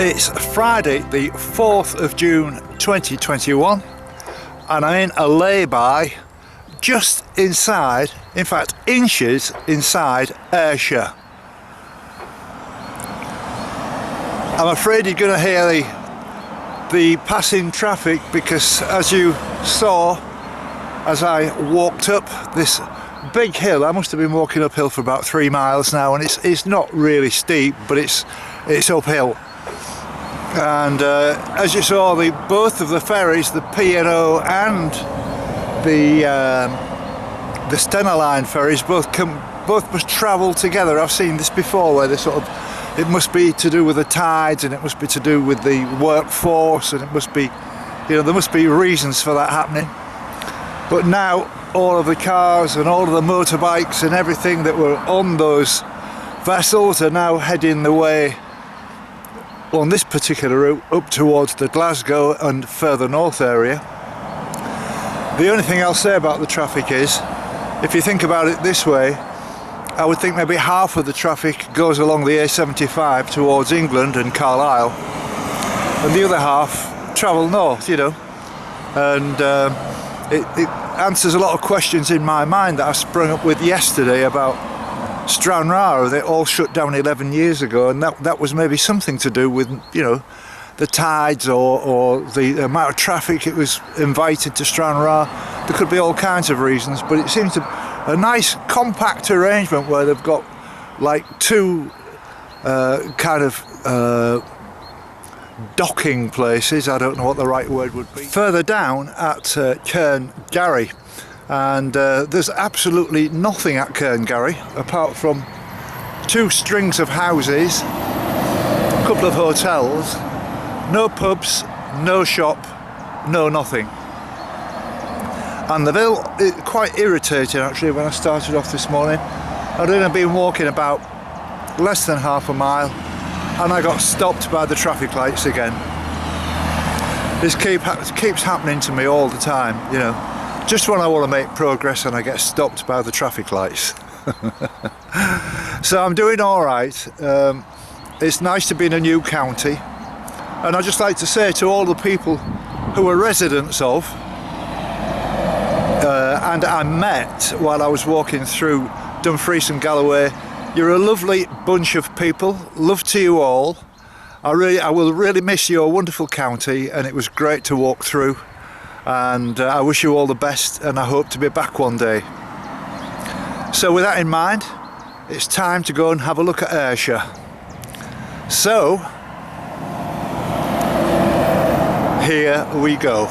It's Friday the 4th of June 2021 and I'm in a lay-by just inside, in fact inches inside Ayrshire. I'm afraid you're going to hear the passing traffic because, as you saw as I walked up this big hill, I must have been walking uphill for about 3 miles now, and it's not really steep, but it's uphill. And as you saw, both of the ferries, the P&O and the Stena Line ferries, both must travel together. I've seen this before, where they it must be to do with the tides, and it must be to do with the workforce, and it must be, there must be reasons for that happening. But now all of the cars and all of the motorbikes and everything that were on those vessels are now heading the way on this particular route up towards the Glasgow and further north area. The only thing I'll say about the traffic is, if you think about it this way, I would think maybe half of the traffic goes along the A75 towards England and Carlisle, and the other half travel north, and it answers a lot of questions in my mind that I sprung up with yesterday about Cairnryan. They all shut down 11 years ago, and that was maybe something to do with the tides or the amount of traffic it was invited to Cairnryan. There could be all kinds of reasons, but it seems a nice compact arrangement where they've got like two docking places. I don't know what the right word would be. Further down at Cairnryan, and there's absolutely nothing at Cairnryan apart from 2 strings of houses, a couple of hotels, no pubs, no shop, no nothing. And the bill is quite irritating actually. When I started off this morning, I'd only been walking about less than half a mile and I got stopped by the traffic lights again. This keeps happening to me all the time, just when I want to make progress and I get stopped by the traffic lights. So I'm doing alright. It's nice to be in a new county, and I'd just like to say to all the people who are residents of and I met while I was walking through Dumfries and Galloway, you're a lovely bunch of people. Love to you all. I will really miss your wonderful county, and it was great to walk through, and I wish you all the best, and I hope to be back one day. So with that in mind, it's time to go and have a look at Ayrshire. So here we go.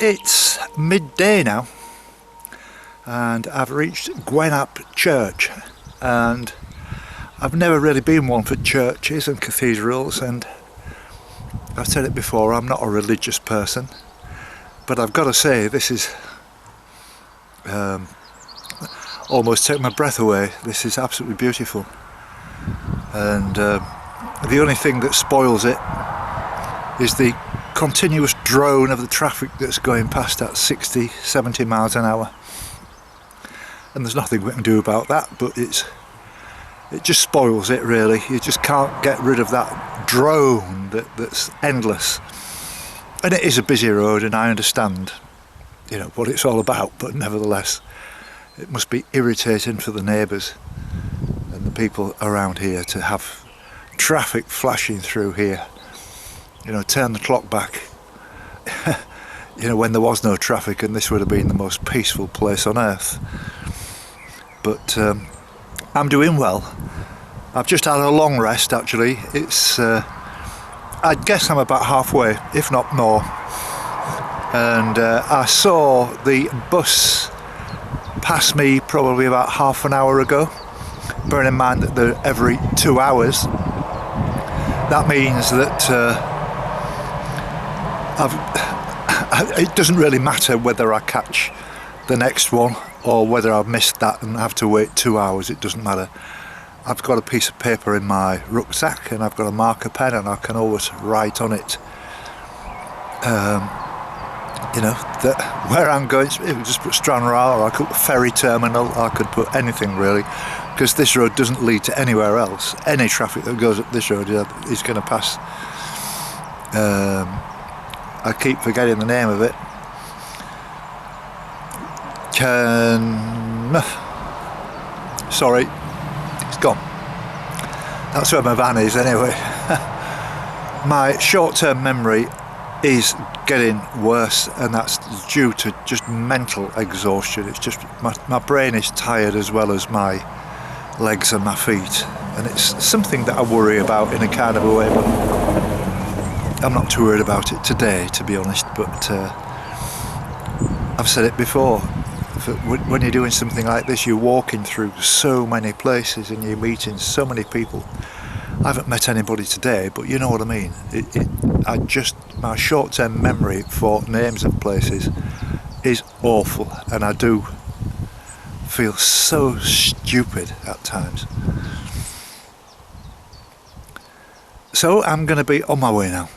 It's midday now, and I've reached Gwenap Church, and I've never really been one for churches and cathedrals, and I've said it before, I'm not a religious person, but I've got to say this is almost take my breath away. This is absolutely beautiful, and the only thing that spoils it is the continuous drone of the traffic that's going past at 60-70 miles an hour, and there's nothing we can do about that, but it just spoils it really. You just can't get rid of that drone that's endless, and it is a busy road, and I understand, you know, what it's all about, but nevertheless it must be irritating for the neighbours and the people around here to have traffic flashing through here. You know, turn the clock back, you know, when there was no traffic, and this would have been the most peaceful place on earth. But I'm doing well. I've just had a long rest actually. It's I guess I'm about halfway, if not more. And I saw the bus pass me probably about half an hour ago. Bearing in mind that they're every 2 hours, that means that it doesn't really matter whether I catch the next one or whether I've missed that and have to wait 2 hours. It doesn't matter. I've got a piece of paper in my rucksack, and I've got a marker pen, and I can always write on it, you know, that where I'm going. Just put Cairnryan, or I could put ferry terminal, I could put anything really, because this road doesn't lead to anywhere else. Any traffic that goes up this road is going to pass. I keep forgetting the name of it. Sorry, it's gone. That's where my van is anyway. My short-term memory is getting worse, and that's due to just mental exhaustion. It's just my brain is tired as well as my legs and my feet, and it's something that I worry about in a kind of a way, but I'm not too worried about it today, to be honest. But I've said it before, when you're doing something like this, you're walking through so many places and you're meeting so many people. I haven't met anybody today, but you know what I mean. My short-term memory for names of places is awful, and I do feel so stupid at times. So I'm going to be on my way now.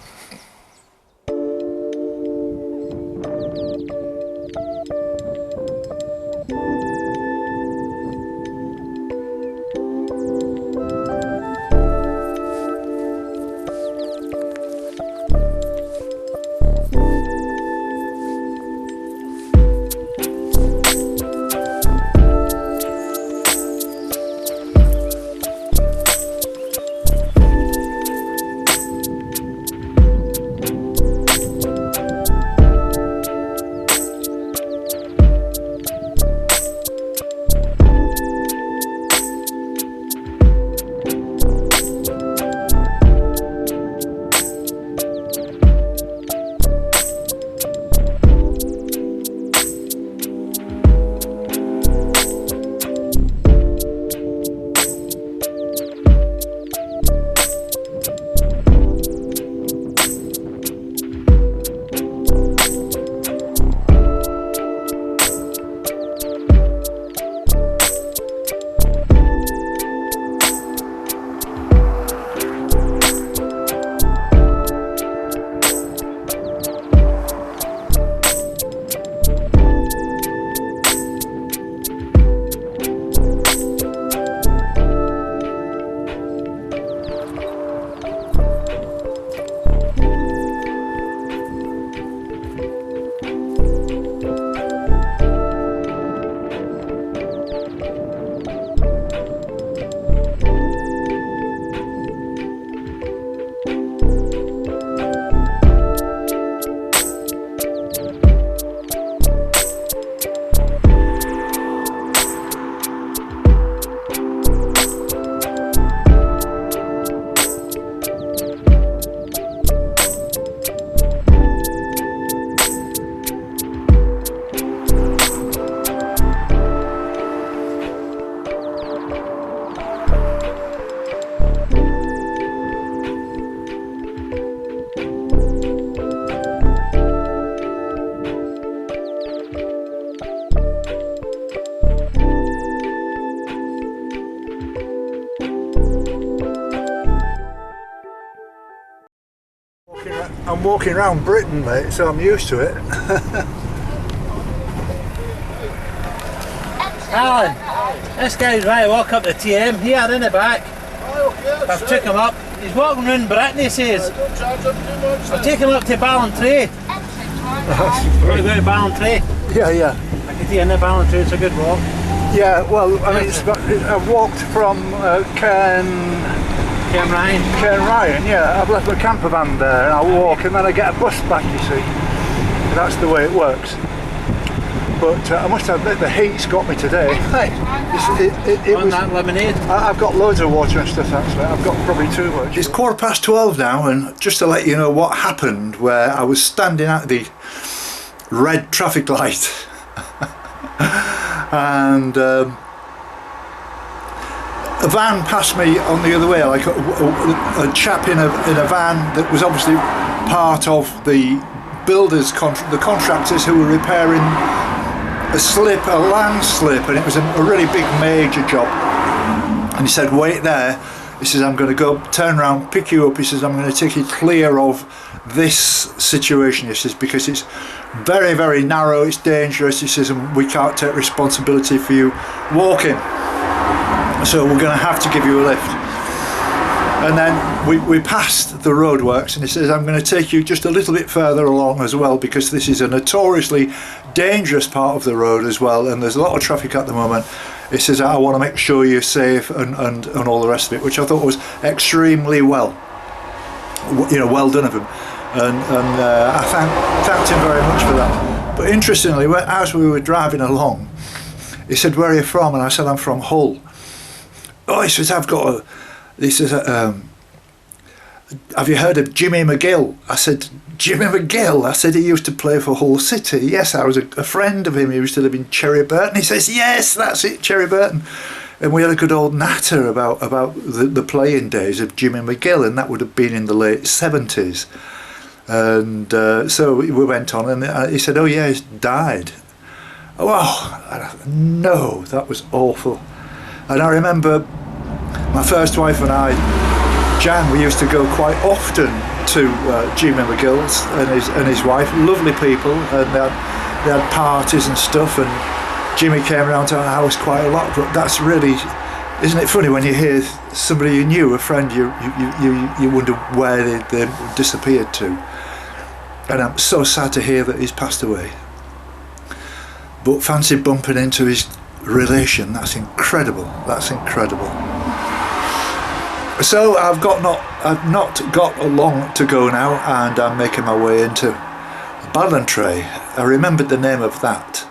walking around Britain, mate, so I'm used to it. Alan, this guy's right, walk up the TM here in the back. I've took him up. He's walking around Britain, he says. I'll take him up to Ballantrae. We're going to Ballantrae. Yeah. I can see in the Ballantrae, it's a good walk. Yeah, well, I mean, I've walked from Cairnryan, yeah. I've left my camper van there and I walk and then I get a bus back, you see. That's the way it works. But I must admit the heat's got me today. It was that lemonade. I've got loads of water and stuff actually. I've got probably too much. It's 12:15 now, and just to let you know what happened, where I was standing at the red traffic light and a van passed me on the other way, like a chap in a van that was obviously part of the builders, the contractors who were repairing a landslip, and it was a really big major job. And he said, wait there. He says, I'm going to go turn around, pick you up. He says, I'm going to take you clear of this situation. He says, because it's very, very narrow, it's dangerous. He says, and we can't take responsibility for you walking, so we're going to have to give you a lift. And then we passed the roadworks, and he says, I'm going to take you just a little bit further along as well, because this is a notoriously dangerous part of the road as well, and there's a lot of traffic at the moment. He says, I want to make sure you're safe and all the rest of it, which I thought was extremely well done of him. And I thanked him very much for that. But interestingly, as we were driving along, he said, where are you from? And I said, I'm from Hull. Oh, he says, he says, have you heard of Jimmy McGill? I said, Jimmy McGill? I said, he used to play for Hull City. Yes, I was a friend of him. He used to live in Cherry Burton. He says, yes, that's it, Cherry Burton. And we had a good old natter about the playing days of Jimmy McGill, and that would have been in the late 70s. And so we went on, and he said, oh yeah, he's died. Oh, no, that was awful. And I remember my first wife and I, Jan, we used to go quite often to Jimmy McGill's and his wife, lovely people, and they had parties and stuff, and Jimmy came around to our house quite a lot. But that's really, isn't it funny when you hear somebody you knew, a friend, you wonder where they disappeared to. And I'm so sad to hear that he's passed away. But fancy bumping into his relation. That's incredible. That's incredible. So I've not got long to go now, and I'm making my way into Ballantrae. I remembered the name of that.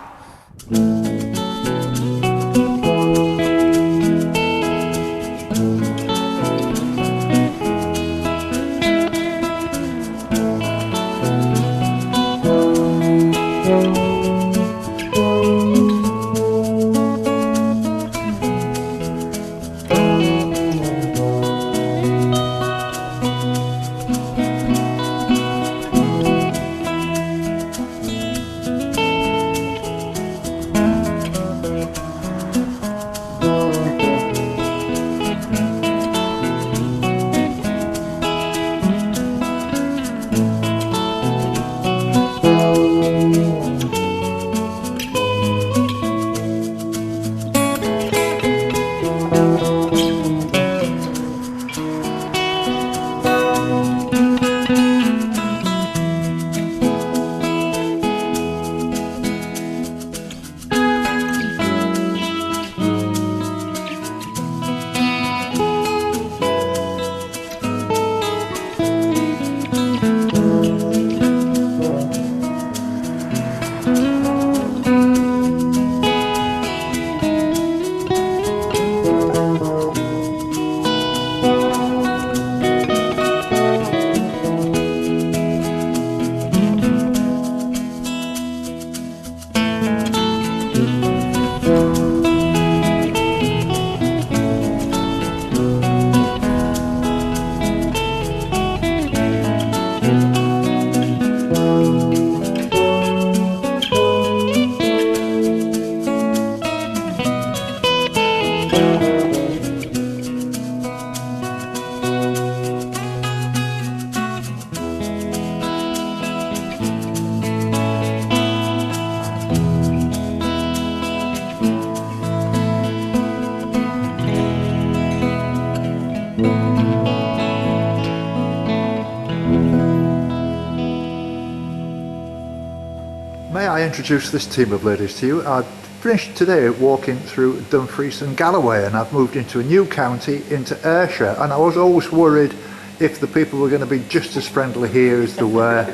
May I introduce this team of ladies to you? I finished today walking through Dumfries and Galloway, and I've moved into a new county, into Ayrshire, and I was always worried if the people were going to be just as friendly here as they were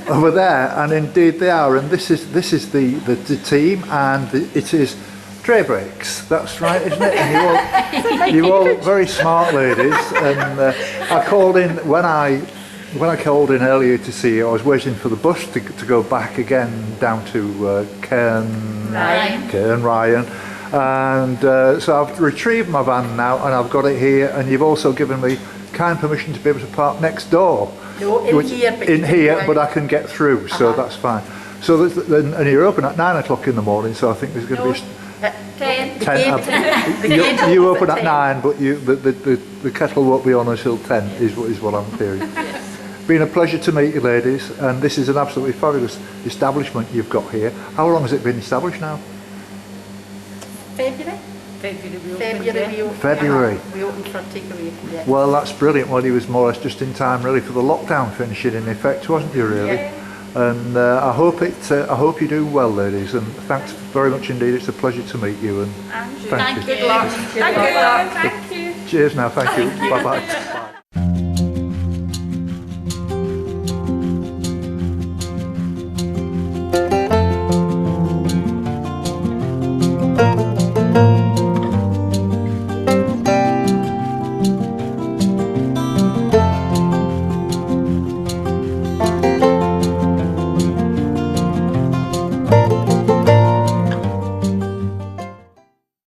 over there, and indeed they are. And this is the team, and it is tray breaks. That's right, isn't it? And you're all very smart ladies. And I called in when I called in earlier to see you. I was waiting for the bus to go back again down to Cairnryan. And so I've retrieved my van now, and I've got it here. And you've also given me kind permission to be able to park next door. No, in here, but I can get through, so that's fine. So and you're open at 9 o'clock in the morning, so I think there's going to be 10. You open at 9, but the kettle won't be on until 10, is what I'm hearing. Been a pleasure to meet you, ladies, and this is an absolutely fabulous establishment you've got here. How long has it been established now? February. We opened for takeaway. Yeah. Well, that's brilliant. Well, he was more or less just in time, really, for the lockdown finishing in effect, wasn't you, really? Yeah. And I hope you do well, ladies. And thanks very much indeed. It's a pleasure to meet you. And thank you. Good luck. Thank you. Cheers now. Thank you. Bye bye.